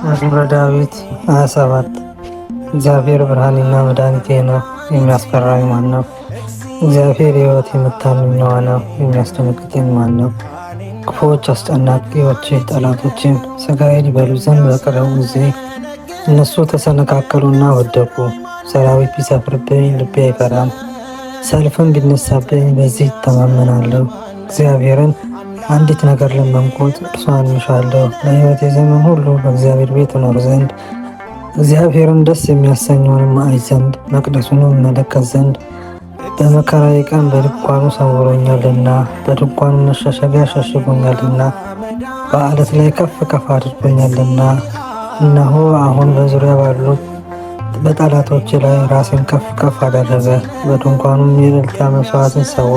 መዝሙረ ዳዊት 27 እግዚአብሔር ብርሃኔና መድኃኒቴ ነው፣ የሚያስፈራኝ ማን ነው? እግዚአብሔር የሕይወቴ መታመኛዋ ነው፣ የሚያስደነግጠኝ ማን ነው? ክፉዎች አስጨናቂዎች ጠላቶችን ሥጋዬን ይበሉ ዘንድ በቀረቡ ጊዜ እነሱ ተሰነካከሉና ወደቁ። ሰራዊት ቢሰፍርብኝ ልቤ አይፈራም፣ ሰልፍም ቢነሳብኝ በዚህ ይተማመናለሁ። እግዚአብሔርን አንዲት ነገር ለመንኩት፣ እርሷን እሻለሁ፣ ለሕይወቴ ዘመን ሁሉ በእግዚአብሔር ቤት እኖር ዘንድ እግዚአብሔርን ደስ የሚያሰኘውንም አይ ዘንድ መቅደሱንም እመለከት ዘንድ። በመከራዬ ቀን በድንኳኑ ሰውሮኛልና፣ በድንኳኑ መሸሸጊያ ሸሽጎኛልና፣ በዓለት ላይ ከፍ ከፍ አድርጎኛልና። እነሆ አሁን በዙሪያ ባሉት በጠላቶች ላይ ራሴን ከፍ ከፍ አደረገ። በድንኳኑም የእልልታ መሥዋዕትን ሰዋ።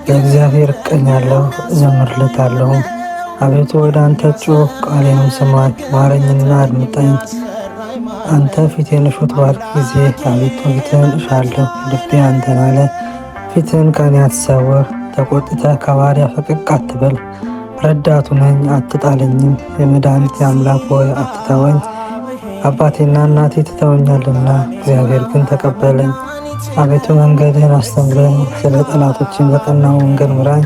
ለእግዚአብሔር እቀኛለሁ እዘምርለታለሁ። አቤቱ ወደ አንተ ጮኽ፣ ቃሌንም ስማኝ፣ ማረኝና አድምጠኝ። አንተ ፊቴን እሹት ባልክ ጊዜ አቤቱ ፊትህን እሻለሁ። ልቤ አንተን አለ፣ ፊትህን ከኔ አትሰውር። ተቆጥተህ ከባሪያ ፈቀቅ አትበል። ረዳቱ ነኝ አትጣለኝም። የመድኃኒቴ አምላክ ሆይ አትተወኝ። አባቴና እናቴ ትተውኛልና እግዚአብሔር ግን ተቀበለኝ። አቤቱ መንገድህን አስተምረኝ፣ ስለ ጠላቶችን በቀናው መንገድ ምራኝ።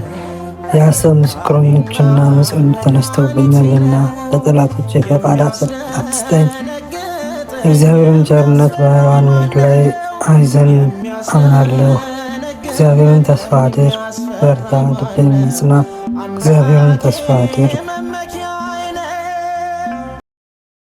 የሐሰት ምስክረኞችና ዓመፀኞች ተነስተውብኛልና ለጠላቶቼ ፈቃድ አትስጠኝ። የእግዚአብሔርን ቸርነት በሕያዋን ምድር ላይ አይ ዘንድ አምናለሁ። እግዚአብሔርን ተስፋ አድርግ፣ በርታ፣ ልብህም ይጽና። እግዚአብሔርን ተስፋ አድርግ።